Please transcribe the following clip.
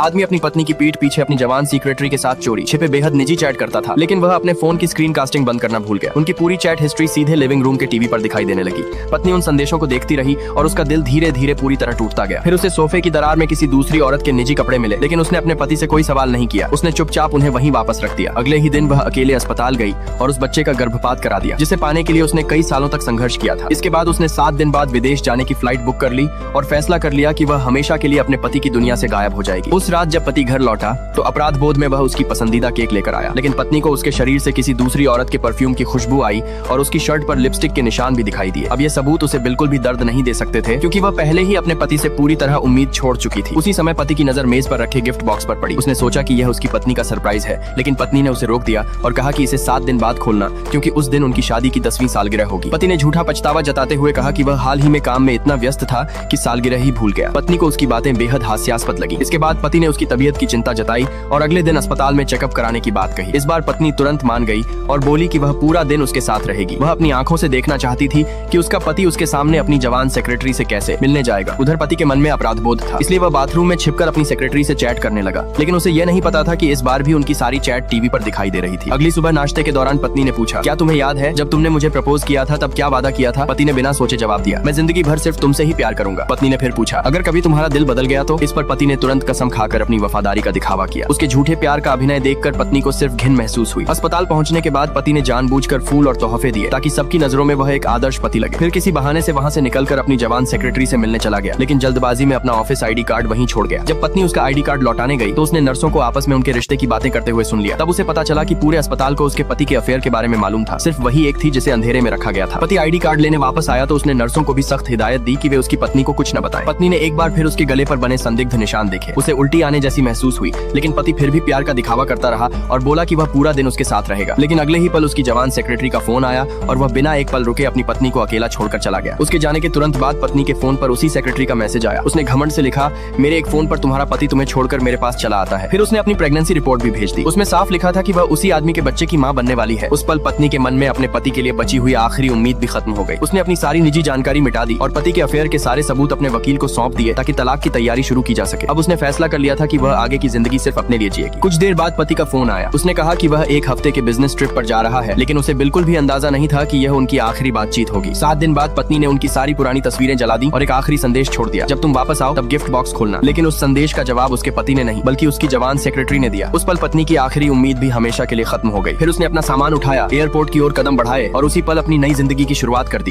आदमी अपनी पत्नी की पीठ पीछे अपनी जवान सेक्रेटरी के साथ चोरी छिपे बेहद निजी चैट करता था, लेकिन वह अपने फोन की स्क्रीन कास्टिंग बंद करना भूल गया। उनकी पूरी चैट हिस्ट्री सीधे लिविंग रूम के टीवी पर दिखाई देने लगी। पत्नी उन संदेशों को देखती रही और उसका दिल धीरे धीरे पूरी तरह टूटता गया। फिर उसे सोफे की दरार में किसी दूसरी औरत के निजी कपड़े मिले, लेकिन उसने अपने पति से कोई सवाल नहीं किया। उसने चुपचाप उन्हें वहीं वापस रख दिया। अगले ही दिन वह अकेले अस्पताल गई और उस बच्चे का गर्भपात करा दिया, जिसे पाने के लिए उसने कई सालों तक संघर्ष किया था। इसके बाद उसने 7 दिन बाद विदेश जाने की फ्लाइट बुक कर ली और फैसला कर लिया कि वह हमेशा के लिए अपने पति की दुनिया से गायब हो जाएगी। उस रात जब पति घर लौटा तो अपराध बोध में वह उसकी पसंदीदा केक लेकर आया, लेकिन पत्नी को उसके शरीर से किसी दूसरी औरत के परफ्यूम की खुशबू आई और उसकी शर्ट पर लिपस्टिक के निशान भी दिखाई दिए। अब ये सबूत उसे बिल्कुल भी दर्द नहीं दे सकते थे, क्योंकि वह पहले ही अपने पति से पूरी तरह उम्मीद छोड़ चुकी थी। उसी समय पति की नजर मेज पर रखे गिफ्ट बॉक्स पर पड़ी। उसने सोचा कि यह उसकी पत्नी का सरप्राइज है, लेकिन पत्नी ने उसे रोक दिया और कहा कि इसे 7 दिन बाद खोलना, क्योंकि उस दिन उनकी शादी की 10वीं सालगिरह होगी। पति ने झूठा पछतावा जताते हुए कहा कि वह हाल ही में काम में इतना व्यस्त था कि सालगिरह ही भूल गया। पत्नी को उसकी बातें बेहद हास्यास्पद लगी। इसके बाद पति ने उसकी तबीयत की चिंता जताई और अगले दिन अस्पताल में चेकअप कराने की बात कही। इस बार पत्नी तुरंत मान गई और बोली कि वह पूरा दिन उसके साथ रहेगी। वह अपनी आंखों से देखना चाहती थी कि उसका पति उसके सामने अपनी जवान सेक्रेटरी से कैसे मिलने जाएगा। उधर पति के मन में अपराधबोध था, इसलिए वह बाथरूम में छिपकर अपनी सेक्रेटरी से चैट करने लगा, लेकिन उसे यह नहीं पता था कि इस बार भी उनकी सारी चैट टीवी पर दिखाई दे रही थी। अगली सुबह नाश्ते के दौरान पत्नी ने पूछा, क्या तुम्हें याद है जब तुमने मुझे प्रपोज किया था तब क्या वादा किया था? पति ने बिना सोचे जवाब दिया, मैं जिंदगी भर सिर्फ तुमसे ही प्यार करूंगा। पत्नी ने फिर पूछा, अगर कभी तुम्हारा दिल बदल गया तो? इस पर पति ने तुरंत कसम खाकर अपनी वफादारी का दिखावा किया। उसके झूठे प्यार का अभिनय देखकर पत्नी को सिर्फ घिन महसूस हुई। अस्पताल पहुंचने के बाद पति ने जानबूझकर फूल और तोहफे दिए ताकि सबकी नजरों में वह एक आदर्श पति लगे। फिर किसी बहाने से वहां से निकलकर अपनी जवान सेक्रेटरी से मिलने चला गया, लेकिन जल्दबाजी में अपना ऑफिस आईडी कार्ड वहीं छोड़ गया। जब पत्नी उसका आईडी कार्ड लौटाने गई तो उसने नर्सों को आपस में उनके रिश्ते की बातें करते हुए सुन लिया। तब उसे पता चला कि पूरे अस्पताल को उसके पति के अफेयर के बारे में मालूम था, सिर्फ वही एक थी जिसे अंधेरे में रखा गया था। पति आईडी कार्ड लेने वापस आया तो उसने नर्सों को भी सख्त हिदायत दी कि वे उसकी पत्नी को कुछ न बताएं। पत्नी ने एक बार फिर उसके गले पर बने संदिग्ध निशान देखे। उसे उल्टी आने जैसी महसूस हुई, लेकिन पति फिर भी प्यार का दिखावा करता रहा और बोला कि वह पूरा दिन उसके साथ रहेगा। लेकिन अगले ही पल उसकी जवान सेक्रेटरी का फोन आया और वह बिना एक पल रुके अपनी पत्नी को अकेला छोड़कर चला गया। उसके जाने के तुरंत बाद पत्नी के फोन पर उसी सेक्रेटरी का मैसेज आया। उसने घमंड से लिखा, मेरे एक फोन पर तुम्हारा पति तुम्हें छोड़कर मेरे पास चला आता है। फिर उसने अपनी प्रेगनेंसी रिपोर्ट भी भेज दी। उसमें साफ लिखा था कि वह उसी आदमी के बच्चे की मां बनने वाली है। उस पल पत्नी के मन में अपने पति के लिए बची हुई आखिरी उम्मीद भी खत्म हो गई। उसने अपनी सारी निजी जानकारी मिटा दी और पति के अफेयर के सारे सबूत अपने वकील को सौंप दिए ताकि तलाक की तैयारी शुरू की जा सके। अब उसने फैसला कर लिया था कि वह आगे की जिंदगी सिर्फ अपने लिए जिएगी। कुछ देर बाद पति का फोन आया। उसने कहा कि वह एक हफ्ते के बिजनेस ट्रिप पर जा रहा है, लेकिन उसे बिल्कुल भी अंदाजा नहीं था कि यह उनकी आखिरी बातचीत होगी। 7 दिन बाद पत्नी ने उनकी सारी पुरानी तस्वीरें जला दी और एक आखिरी संदेश छोड़ दिया, जब तुम वापस आओ तब गिफ्ट बॉक्स खोलना। लेकिन उस संदेश का जवाब उसके पति ने नहीं बल्कि उसकी जवान सेक्रेटरी ने दिया। उस पल पत्नी की आखिरी उम्मीद भी हमेशा के लिए खत्म हो गई। फिर उसने अपना सामान उठाया, एयरपोर्ट की ओर कदम बढ़ाए और उसी पल अपनी नई जिंदगी की शुरुआत कर दी।